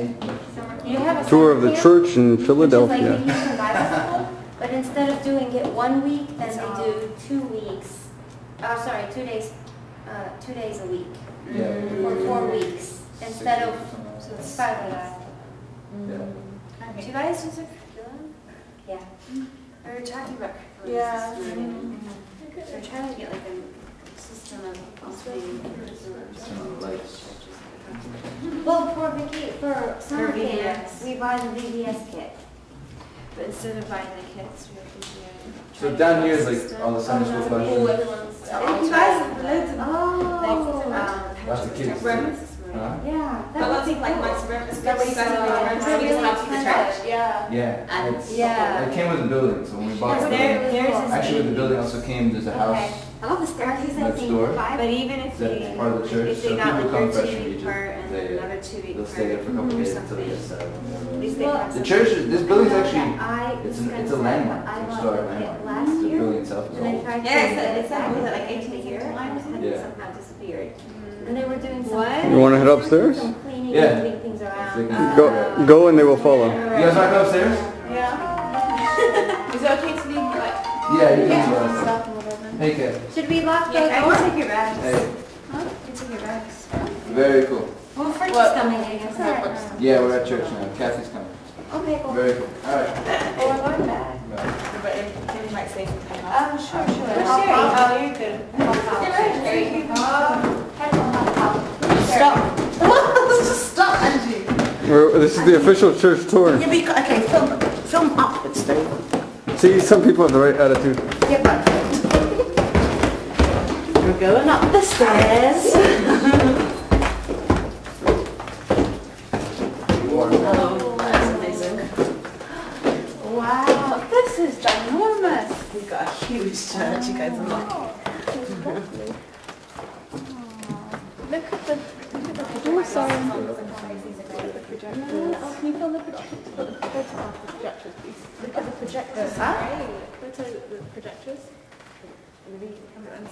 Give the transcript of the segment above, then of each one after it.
You have a tour of the church in Philadelphia. Which is like the youth and Bible school, but instead of doing it 1 week, then they do 2 weeks. Oh, sorry, 2 days. 2 days a week. For 4 weeks instead of 5 weeks. Do you guys use a curriculum? Yeah. We were talking about curriculum. Yeah. So we're trying to get like a system of alternating curriculums. Well, for summer camp, we buy the VBS kit. But instead of buying the kits, we have to So down here is like all the Sunday school questions. You guys have loads of Lots of kids. Yeah. But what's it like once around? Is that what you guys are doing? So we just have to the church. Yeah. Yeah. It came with the building, so when we bought the building. Actually, with the building also came, there's a house I love the staircase, I next think. door. But even if That's part of the church. if So they got people like come their fresh 2 from week Egypt. part and then another 2 week They'll part stay there for a couple or days until they something. get At least they have The some- church, this building's actually, I it's was gonna a say landmark. that I It's a bought historic the kit landmark. last The year, building itself is and I old. tried to Yeah, get it's back was it like and 18 it years? had Yeah. somehow disappeared. And they were doing some What? You want to head upstairs? some cleaning Yeah. and moving things around. Go and they will follow. You guys want to go upstairs? Yeah. Is it okay to leave like Yeah, you can. stuff or whatever? Hey, kid. Should we lock the I door? can take your bags. Hey. You take your bags. Very cool. Well, French is What? coming, I guess. Yeah, we're at church now. Kathy's coming. Okay, cool. Very cool. All right. Oh, we're going back. But you might say something. Sure. Oh, you're good. Just stop, Angie. This is the official church tour. Yeah, but okay, film upwards, Dave. See, some people have the right attitude. Yeah, but we're going up the stairs. Oh, that's amazing. Wow, this is ginormous. We've got a huge church, you guys are lucky. Look at the Oh, sorry. Can you film the projectors? Go to the projectors, please. Look at the projectors. Go to the projectors.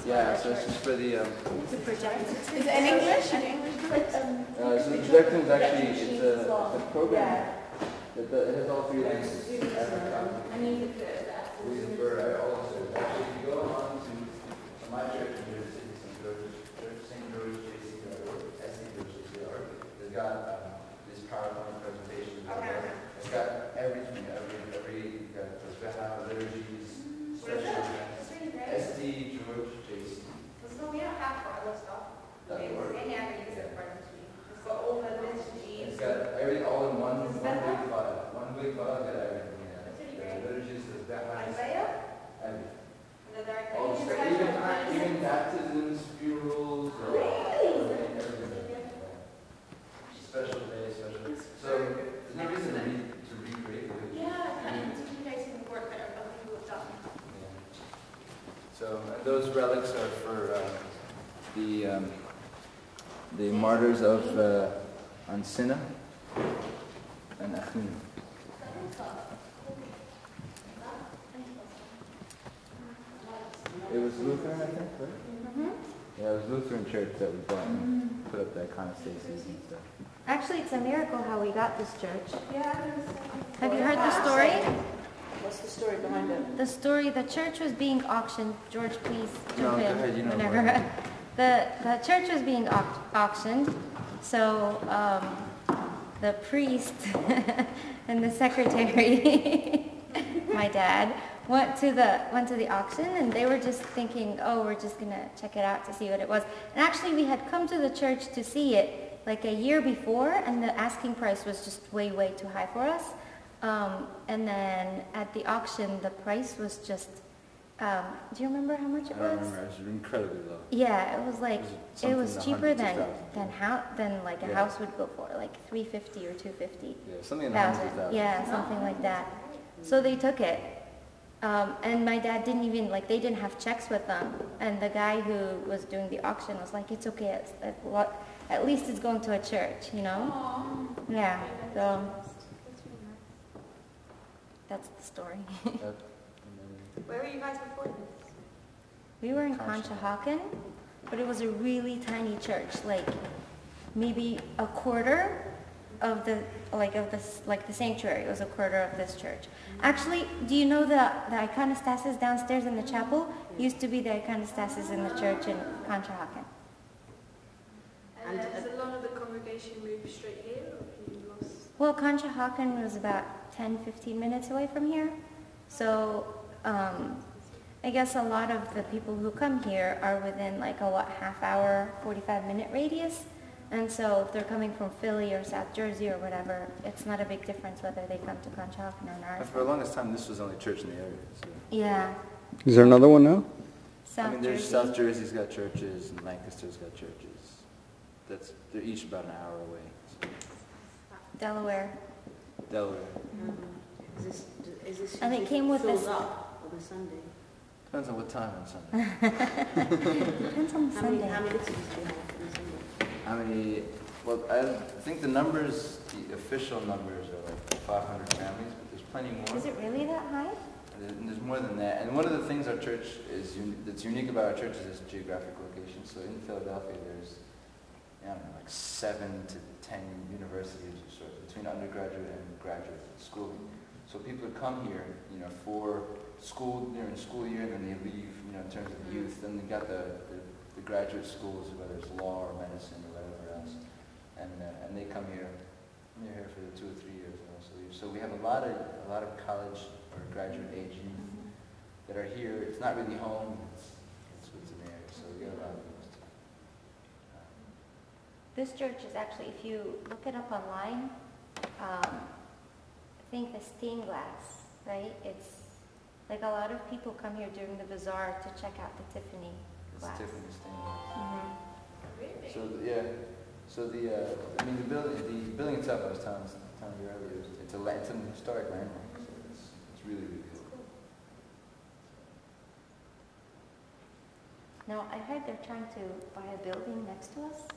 Yeah, so this is for the. Is it in English? So the projector is actually it's a program. It has all 3 languages. For all of it. Actually, if you go on to my church in New York City, St. George JC.org, ST.JC.org, it's got this PowerPoint presentation. It's got everything, you've got the Svehana liturgies, special events, ST George JC. So we don't have all this stuff. Any other user for this week. It's got all the liturgies. It's got everything all in one big file. One big file, it's got everything. The liturgies, the Svehana. Everything. All the even baptisms, funerals, everything. Special days, So there's no reason to recreate it. Yeah, and you guys can work better on what you have done. So those relics are for the martyrs of Ancina and Achim. It was Lutheran, I think, right? Yeah, it was Lutheran church that we bought and put up the iconostasis and stuff. Actually, it's a miracle how we got this church. Yeah. Have you heard the story? What's the story behind it? The story, the church was being auctioned. George, please jump No, go in ahead, you know whenever. more. The church was being auctioned, so the priest and the secretary, my dad, went to the auction, and they were just thinking, oh, we're just gonna check it out to see what it was. And actually, we had come to the church to see it like a year before, and the asking price was just way too high for us. And then at the auction, the price was just, do you remember how much it was? I don't remember, it was incredibly low. Yeah, it was like, it was something in cheaper the hundreds than like a house would go for, like $350 or $250,000. Yeah, something in the hundreds of thousands. Yeah, something like that. So they took it. And my dad didn't even, like, they didn't have checks with them. And the guy who was doing the auction was like, it's okay, at least it's going to a church, you know? Aww. Yeah, so that's the story. Where were you guys before this? We were in Conshohocken, but it was a really tiny church, like maybe a quarter of the sanctuary. It was a quarter of this church. Actually, do you know the iconostasis downstairs in the chapel used to be the iconostasis in the church in Conshohocken? And has a lot of the congregation moved straight here, or have you lost? Well, Conshohocken was about 10-15 minutes away from here. So I guess a lot of the people who come here are within like a half hour, 45-minute radius. And so if they're coming from Philly or South Jersey or whatever, it's not a big difference whether they come to Conshohocken or not. For the longest time, this was the only church in the area. So. Yeah. Is there another one now? South there's Jersey. South Jersey's got churches, and Lancaster's got churches. They're each about an hour away. So. Delaware. Is this And it came with filled this. up on a Sunday? Depends on what time on Sunday. Depends on the Sunday. How many listeners do you have on a Sunday? How many? Well, I think the official numbers are like 500 families, but there's plenty more. Is it really that high? And there's more than that. And one of the things our church that's unique about our church is its geographic location. So in Philadelphia, there's I don't know, like 7 to 10 universities or so between undergraduate and graduate schooling. So people would come here, for school during school year, and then they leave, in terms of youth. Then they got the graduate schools, whether it's law or medicine or whatever else, and they come here. And they're here for 2 or 3 years and also leave. So we have a lot of college or graduate age youth that are here. It's not really home. It's what's in the area. So we get a lot of those. This church is actually, if you look it up online, I think the stained glass, right? It's like a lot of people come here during the bazaar to check out the Tiffany glass. It's Tiffany stained glass. Mm-hmm. Really? So the building itself, I was telling you earlier, it's an historic landmark. So it's really, really cool. Now, I heard they're trying to buy a building next to us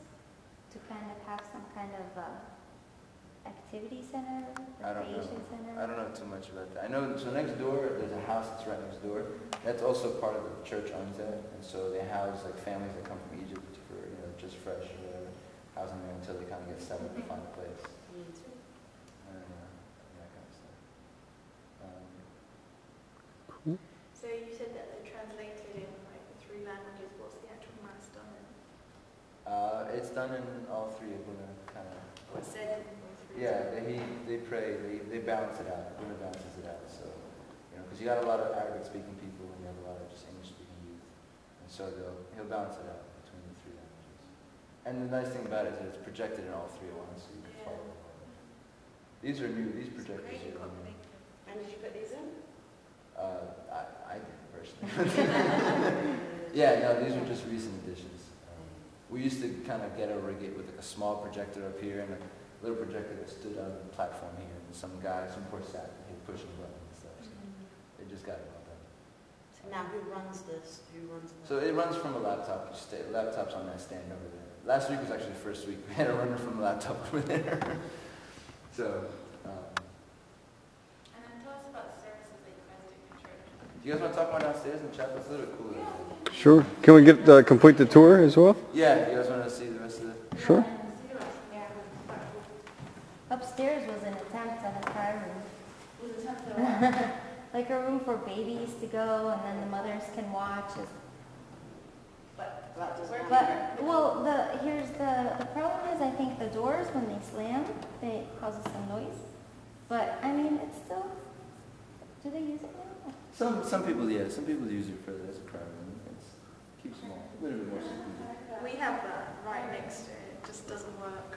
to kind of have some kind of activity center, recreation center. I don't know too much about that. I know, so next door, there's a house that's right next door. That's also part of the church owns that. And so they house like families that come from Egypt for, just fresh or whatever, housing there until they kind of get settled to find a place. And that kind of stuff. So you said that they're translated in like the 3 languages. What's the actual mass done in? It's done in all 3 of them, kind of. What's said in all 3? Yeah, they pray, they balance it out. Everyone balances it out. So, because you got a lot of Arabic-speaking people and you have a lot of just English-speaking youth, and so he'll balance it out between the 3 languages. And the nice thing about it is that it's projected in all 3 at once, so you can follow it. These are new. These projectors here are new. And did you put these in? I did personally. Yeah, no, these are just recent additions. We used to kind of rig it with like a small projector up here and a little projector that stood on the platform here, and some poor sat here pushing buttons and stuff. So they just got it all done. So now who runs this? So it runs from a laptop. Laptop's on that stand over there. Last week was actually the first week. We had a runner from a laptop over there. So. And then tell us about the services that you guys do in your church. Do you guys want to talk about downstairs in the chapel? It's a little bit cooler. Sure. Can we complete the tour as well? Yeah, you guys want to see the rest of the... Sure. Upstairs was an attempt at a prayer room. Like a room for babies to go, and then the mothers can watch. But here's the problem is, I think the doors, when they slam, they causes some noise. But I mean, it's still. Do they use it now? Some people, yeah. Some people use it as a prayer room. It keeps them a little bit more secluded. We have that right next to it. It just doesn't work.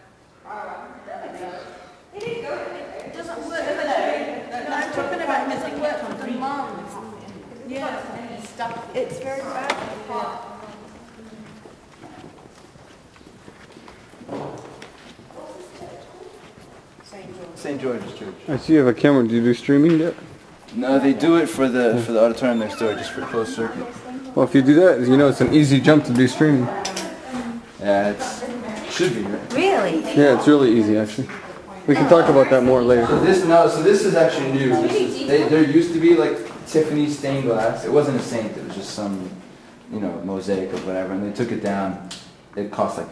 It didn't go to me. It doesn't work. No, I'm talking about it doesn't work for the moms. Yeah. It's very bad for the heart. St. George's Church. I see you have a camera. Do you do streaming yet? No, they do it for the auditorium next door, just for closed circuit. Well, if you do that, it's an easy jump to do streaming. Yeah, it should be, right? Really? Yeah, it's really easy actually. We can talk about that more later. So this is actually new. There used to be like Tiffany stained glass. It wasn't a saint. It was just some, mosaic or whatever. And they took it down. It cost like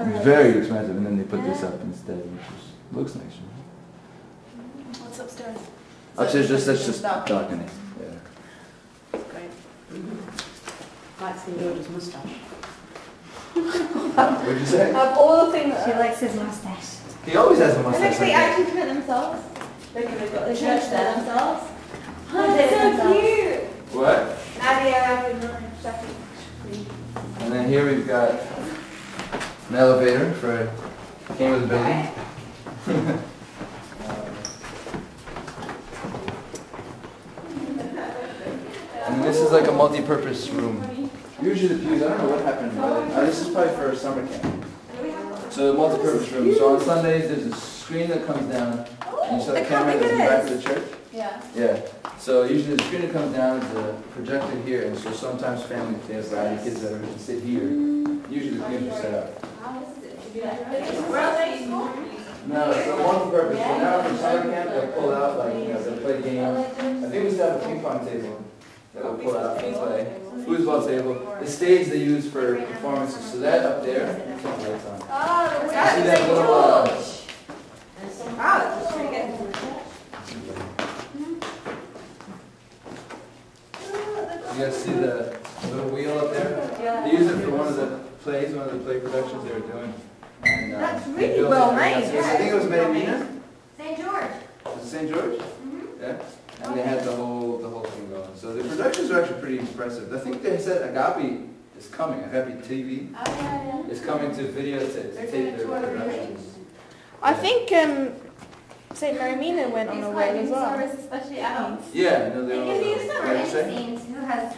It's very expensive, and then they put this up instead, which looks nice. What's upstairs? Upstairs, that's just balcony. Yeah. Great. Like St. George's moustache. What'd you say? Of all the things She likes his mustache. He always has a And mustache. look, they like that. actually cook it themselves. They could have got The the church church there there. themselves. Oh, Oh, that's so so cute. What? Nadia, chefing. And then here we've got an elevator for came with the building. And this is like a multi-purpose room. Usually the pews, I don't know what happened, but this is probably for a summer camp. So a multi-purpose room. So on Sundays there's a screen that comes down, and you saw the camera that's in the back of the church. Yeah. Yeah. So usually the screen that comes down is a projector here, and so sometimes families, they have rowdy kids that are going to sit here. Usually the pews are set up. Where are they? No, it's a multi-purpose. So now from summer camp, they'll pull out, like, you know, they'll play games. I think we still have a ping pong table that they'll pull out and play. Foosball table. The stage they use for performances. So that up there, turn the lights on. Oh, You that's see that St. little, George. Wow, that's pretty good. you guys see the little wheel up there? They use it for one of the plays, one of the play productions they were doing. And, That's they really built well it. made, I yeah. think it was Medina. St. George. Was it St. George? Yeah. And they had the whole thing going. So the productions are actually pretty impressive. I think they said Agape is coming. Agape TV Oh, yeah, is coming to video to tape their productions. I think St. Mary Mina went on a whale as well. Especially adults. Yeah, no, they all. If you What did you say? scenes, who has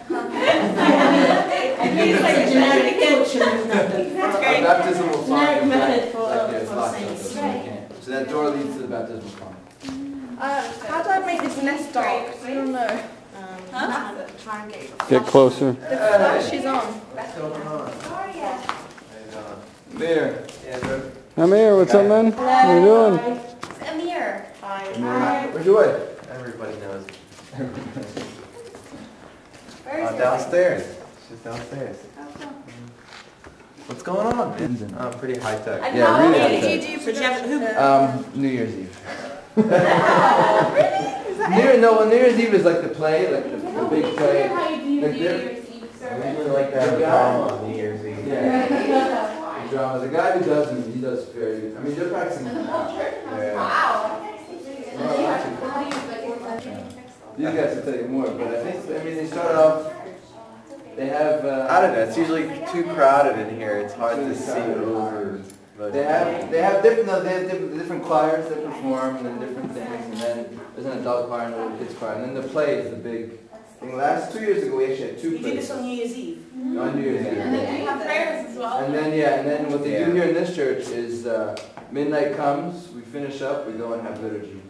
It's like a genetic torture. A baptismal font. Generic is method like for locked saints. up, so you can't. So that door leads to the baptismal font. How do I make this nest dark? I don't know. Try and get Get closer. The flash is on. What's going on? Oh, yeah. There. Yeah, bro. I'm here. What's up, man? How you doing? Amir? Where's your wife? Everybody knows. Where is Downstairs. She's downstairs. What's going on, man? Pretty high tech. Yeah, really Did upset. you do production? New Year's Eve. New Year's Eve is like the play, like the big play. How you do New Like they're- Year's Eve I service? usually like to have a drama on New Year's Eve. Yeah. The drama. The guy who does them, he does very good. I mean, they're practicing. And the whole church knows. Yeah. Wow. These guys will tell you more, but I think, they started off, they have, I don't know. It's usually too crowded in here. It's hard to see over. But they have different choirs that perform, and then different things, and then there's an adult choir and a little kids choir, and then the play is the big thing. Last 2 years ago, we actually had two You do plays. this on New Year's Eve? On New Year's Eve. And then you have prayers as well. And then what they do here in this church is midnight comes, we finish up, we go and have liturgy.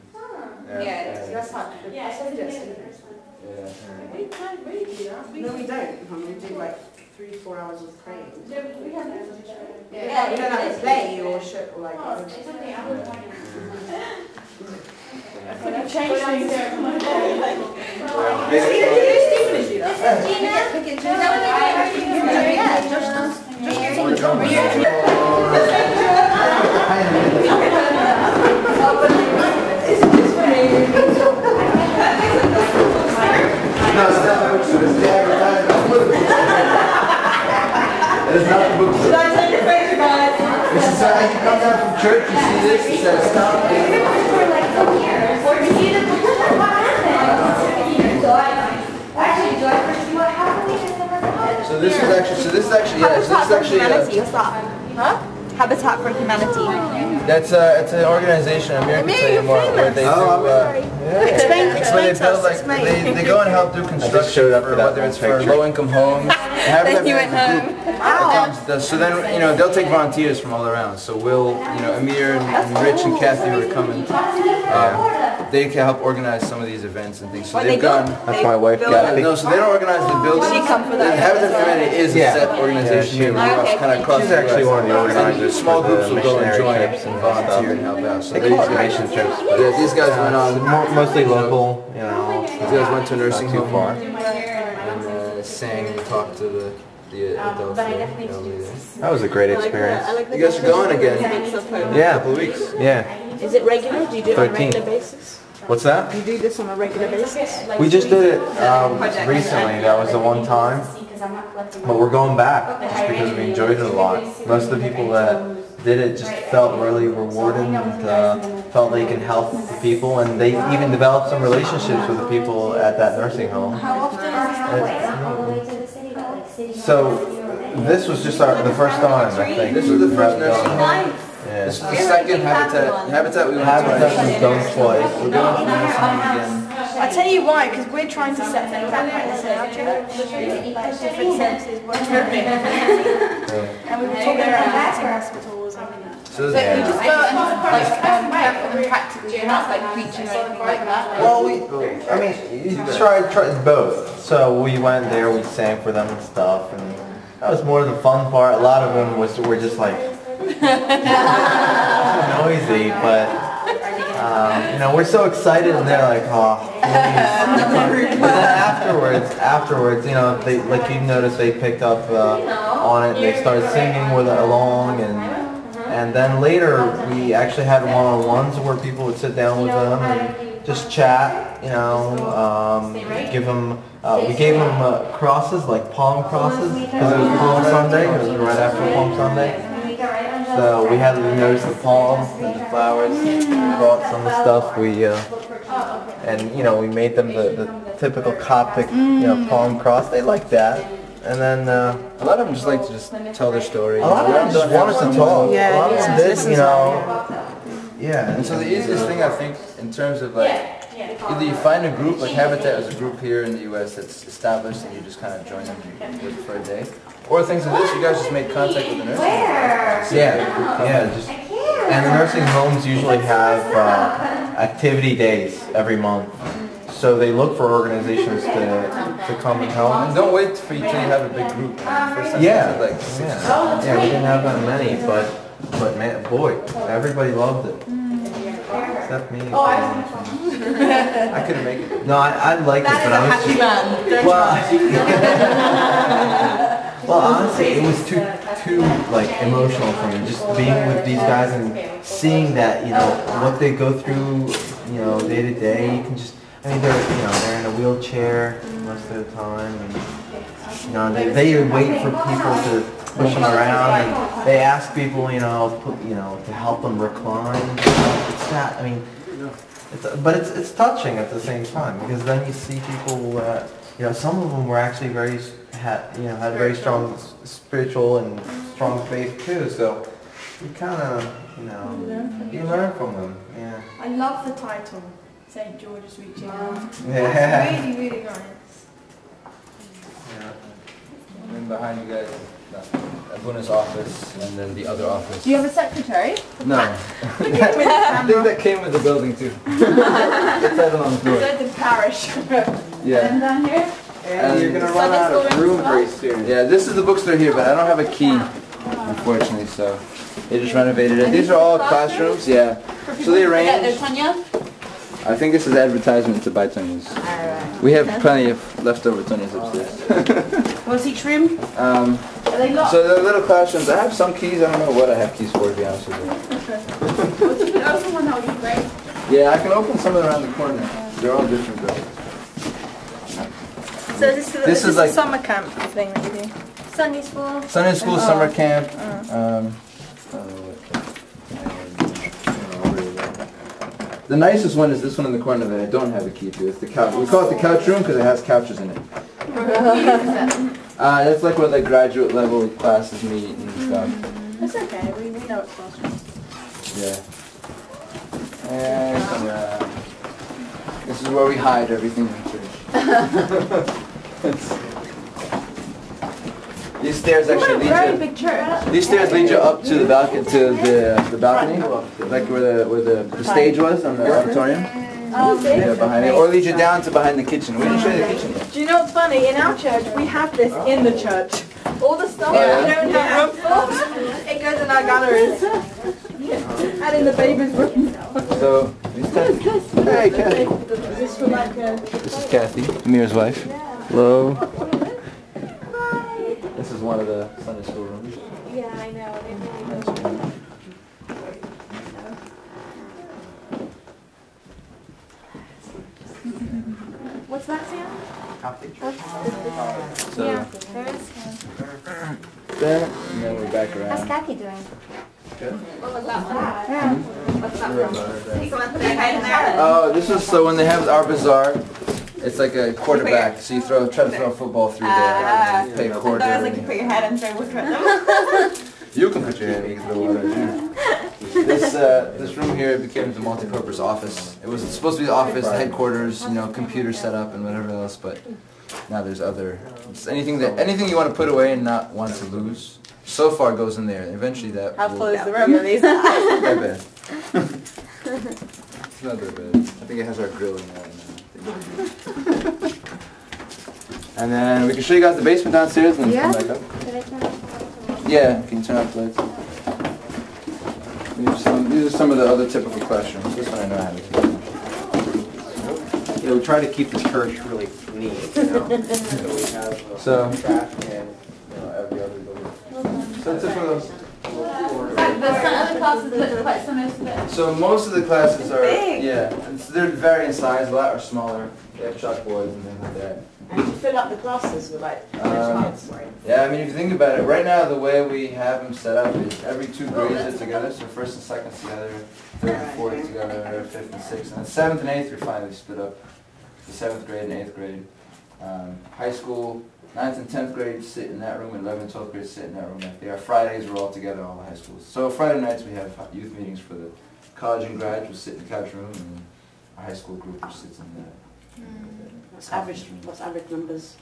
Yeah, That's hard. Yeah, so it's the first one. Yeah. We can't really do that. No, we don't. We do like 3-4 hours of praying. We have Yeah, we don't have to play or shit or like. Oh, it's okay, I was wondering. Could have changed things. No, it's not the bookstore, it's the advertisement. It is not the bookstore. I take a picture, guys? This is as you come down from church, you see this, it says stop. So this is actually, What's that? Huh? Habitat for Humanity. that's it's an organization, Amir can tell you more, where they do, Explain to us. like, they go and help do construction showed up for for that whether it's for picture. low-income homes. Then you went home. So then, they'll take volunteers from all around. So we'll, Amir and Rich and Kathy who are coming, they can help organize some of these events and things. So they've gone. That's my wife, Kathy. No, so they don't organize the building. She come for that. Habitat for Humanity is a set organization here. Okay. Kind of across She's the actually US. one of the organizers Small for groups the will go and missionary join trips and volunteer and help out. So They call it mission trips, but yeah, these guys went on. mostly local, you know. These guys went to a nursing Not too home far. and sang and talked to the the adults. But I definitely have to do this. That was a great experience. like You guys are going again? Yeah, a couple weeks. Yeah. Is it regular? Do you do it on a 13. regular basis? What's that? Do you do this on a regular basis? We just did it recently. That was the one time. But we're going back just because we enjoyed it a lot. Most of the people that did it just felt really rewarded and felt they can help the people, and they even developed some relationships with the people at that nursing home. How often is this all the way to the city? Like city? So this was just the first time, I think. This was the first nursing home. Yeah. This is the second habitat we went to. Habitat was done twice. We're going to the nursing home again. I tell you why, because we're trying to set things up practice in our church, like different senses, and we were talking about acting hospitals and So So you just go and like care for them practically, you're not like preaching or anything like that? Well, I mean, you tried both. So we went there, we sang for them and stuff, and that was more the fun part. A lot of them were just like noisy, but you know, we're so excited, and they're like, oh, please. But then afterwards, you know, they, like you noticed, they picked up on it. They started singing with it along, and then later we actually had one-on-ones where people would sit down with them and just chat. You know, give them. We gave them crosses, like palm crosses, because it was Palm Sunday. It was right after Palm Sunday. So we had to notice the palms and the flowers. We brought some of the stuff. And you know, we made them the typical Coptic, you know, palm cross. They liked that. And then a lot of them just like to just tell their story. a lot of them just wanted to talk. Yeah, a lot of them did, you know. Yeah. And so the easiest thing I think in terms of like, either you find a group, like Habitat is a group here in the US that's established and you just kind of join them with for a day. Or things like this, you guys just make contact with the nurses. Yeah. Just, and the nursing homes usually have activity days every month. So they look for organizations to come and help. And don't wait for you till you have a big group. First time Yeah, like yeah, we didn't have that many, but man, boy, everybody loved it. Except me. I couldn't make it. No, I liked it, but I was just, well, honestly, it was too like emotional for me. Just being with these guys and seeing that, you know, what they go through, you know, day to day. You can just, I mean, they're in a wheelchair most of the time, and you know, they wait for people to push them around, and they ask people, you know, to help them recline. It's that, I mean, it's touching at the same time, because then you see people, you know, some of them were actually had very strong spiritual and strong faith too. So you kind of, you know, you learn from them. Yeah. I love the title, St. George is reaching out. Yeah. It's really, really nice. Yeah. And then behind you guys, Abuna's office, and then the other office. Do you have a secretary? No. I think that came with the building too. It's right on the floor. So the parish. Yeah. And down here? And you're gonna run out of room very soon. Yeah, this is the bookstore here, but I don't have a key, unfortunately, so they just renovated it. These are all classrooms, yeah. So they arranged. I think this is advertisement to buy Tonyas. We have plenty of leftover Tonyas upstairs. What's each room? So they're little classrooms. I have some keys. I don't know what I have keys for, to be honest with you. Well, if you could open one, that would be great. Yeah, I can open some around the corner. They're all different though. So this is like a summer camp thing that you do? Sunday school. Sunday school, summer camp. The nicest one is this one in the corner that I don't have a key to. It's the couch. We call it the couch room because it has couches in it. That's like where the graduate level classes meet and stuff. That's okay, we know it's classroom. Yeah. And this is where we hide everything in church. These stairs actually lead you. Big church. These stairs lead you up to the balcony, like where the stage was on the auditorium. Oh, Yeah, behind it, or lead you down to behind the kitchen. We didn't show you the kitchen yet. Do you know what's funny? In our church, we have this in the church. All the stuff Yeah. we don't have room for, it goes in our galleries. And in the baby's room. So, hey, Kathy. Is this for like a... This is Kathy, Amir's wife. Hello. This is is one of the Sunday school rooms. Yeah, I know. They really do. What's that, Sam? Coptic. So, yeah, there is one. There, and then we're back How's around. Kathy doing? What was that one? Yeah. What's that from? Someone put their head in there? Oh, this is so when they have our bazaar, it's like a quarterback. So you try to throw a football through there. You pay a quarter. I was like, you put your head and throw water at them. You can put your hand in, you can throw water at you. This room here became the multi-purpose office. It was supposed to be the office, the headquarters, you know, computer setup and whatever else, but now there's other, anything you want to put away and not want to lose, so far goes in there. Eventually that How will, full is the room? It's not that bad. It's not that bad. I think it has our grill in there right now. And then we can show you guys the basement downstairs and then come back up. Did I turn off? Yeah, can you turn off the lights? These are some of the other typical classrooms. This one I know how to keep. Yeah, we try to keep the church really neat, you know. So we have So- trash and every other building. So it's for those. But some other classes look quite similar to this. So most of the classes are, Big. yeah, they're varying in size. A lot are smaller. They have chalkboards and things like that. And you fill up the classes with like Yeah, I mean, if you think about it, right now the way we have them set up is every 2 grades are together. So first and second together, third and fourth together, fifth and sixth, and then seventh and eighth we finally split up. The 7th grade and 8th grade. High school, 9th and 10th grade sit in that room, and 11th and 12th grade sit in that room. Like they are Fridays, we're all together, all the high schools. So Friday nights we have youth meetings for the college and grad, who sit in the couch room, and our high school group which sits in the what's average numbers?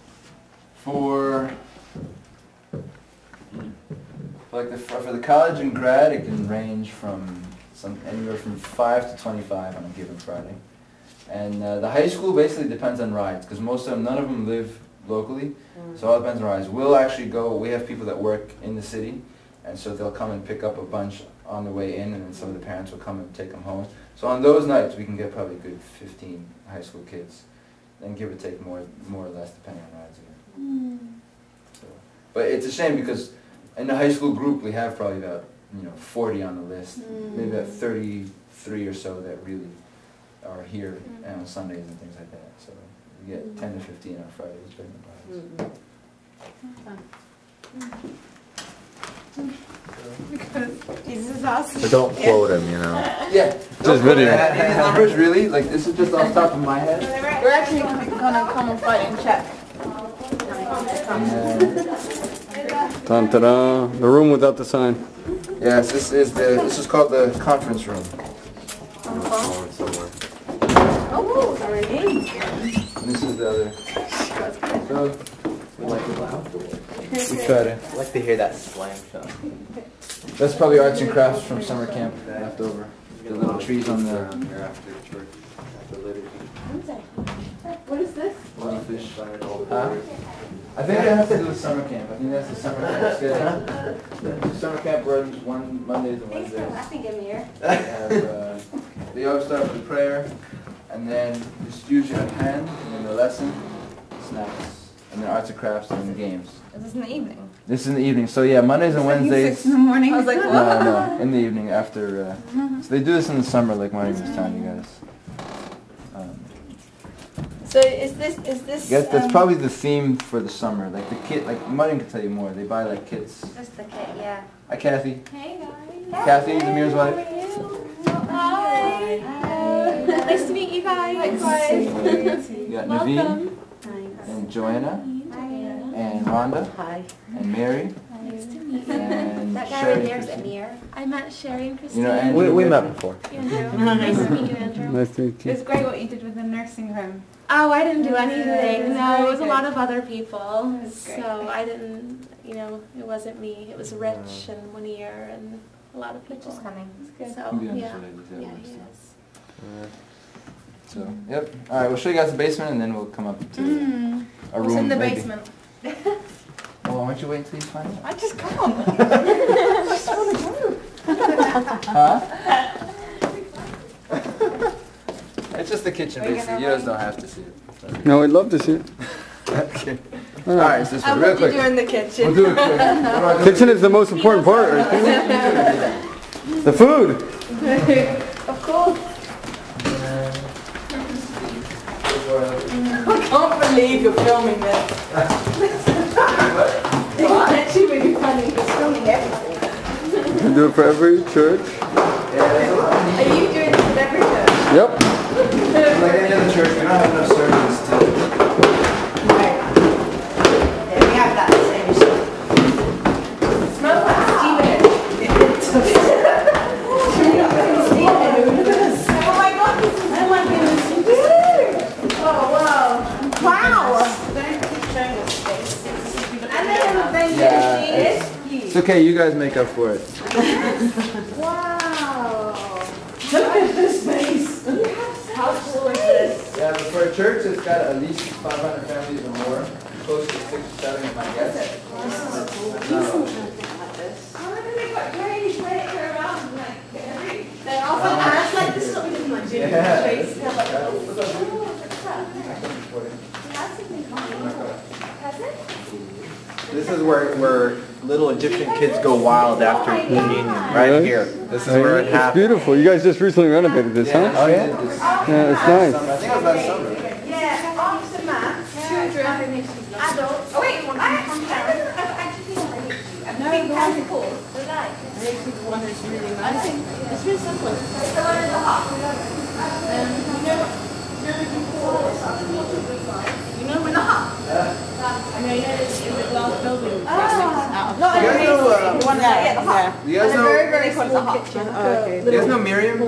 For for the college and grad, it can range from anywhere from 5 to 25 on a given Friday. And the high school basically depends on rides, because none of them live locally, so it all depends on rides. We'll actually go, we have people that work in the city, and so they'll come and pick up a bunch on the way in, and then some of the parents will come and take them home. So on those nights, we can get probably a good 15 high school kids, and give or take more or less depending on rides again. So, but it's a shame because in the high school group, we have probably about 40 on the list, maybe about 33 or so that really are here on Sundays and things like that. So we get 10 to 15 on Fridays during the Jesus is awesome. But don't quote him, Yeah. Just video. These numbers really, like this is just off the top of my head. We're actually gonna come and fight and check. Dun, ta-da. The room without the sign. Yes, this is called the conference room. Oh, sorry. And this is the other. So, we try to. I like to hear that slang shot. That's probably arts and crafts from summer camp left over. The little trees on the After church, after liturgy. What is this? little fish. Huh? I think that has to do with summer camp. I think that's the summer camp schedule. Summer camp runs Mondays and Thanks for Wednesdays. laughing at me here. They always start with a prayer, and then just use your hand, and then the lesson, snacks, and then arts and crafts, and then games. Is this in the evening? This is in the evening. So yeah, Mondays and Wednesdays. 6 in the morning. I was like, what? No, in the evening after. So they do this in the summer, like Marty was telling you guys. So is this? Yes, that's probably the theme for the summer. Like the kit, like Martin can tell you more. They buy like kits. Just the kit, yeah. Hi, Kathy. Hey guys. Kathy, Amir's wife. Hi. Nice to meet you guys. Likewise. You got Naveen and Joanna and Rhonda Hi. and Mary and That guy Sherry. right there and is Christy. Amir. I met Sherry and Christine. You know, Andrew. We met before. Andrew. Nice to meet you, Andrew. Nice to meet It you. was great what you did with the nursing home. Oh, I didn't do It was anything. good. No, it was a Very lot good. of other people. It was great. So I didn't, it wasn't me. It was Rich and Munir and a lot of Rich people. is coming. So, Yeah, yeah. so they Yeah, did he that is. So, yep. All right, we'll show you guys the basement, and then we'll come up to a room. What's in the maybe. basement? Well, why don't you wait until you find out? I just come. I just want to go. Huh? It's just the kitchen, basically. You guys don't have to see it. No, we'd love to see it. Okay. Why All not? right, this And one, real what do you quick. do in the kitchen? We'll do it quick. What do I do? Kitchen is the most important part, right? The food. Of course. I can't believe you're filming this. It's actually really funny. You're filming everything. We do it for every church. Are you doing this with every church? Yep. Like any other church, we don't have enough servants to. Yeah, we have that same issue. It smells like Oh my god, this is oh my goodness. Oh wow. Wow. Don't keep showing us this. And they have a vending machine. It's okay, you guys make up for it. Wow. Look at this space. How cool is this? Yeah, but for a church, it's got at least 500 families or more, close to 6 or 7 of my guess. They also act like this sort of like This is where little Egyptian kids go wild after communion, right Really? here. This is where it It's happens. beautiful. You guys just recently renovated this, huh? Oh yeah? Yeah, it's nice. I think it was last summer. yeah, after math, children, adults. Oh wait, I actually think I hate you. I'm being practical. So like. I think the one who's really nice. It's really simple. It's the one in the hop. You know when the glass building. You guys know, one there. you guys know, Very small kitchen. you guys know Miriam?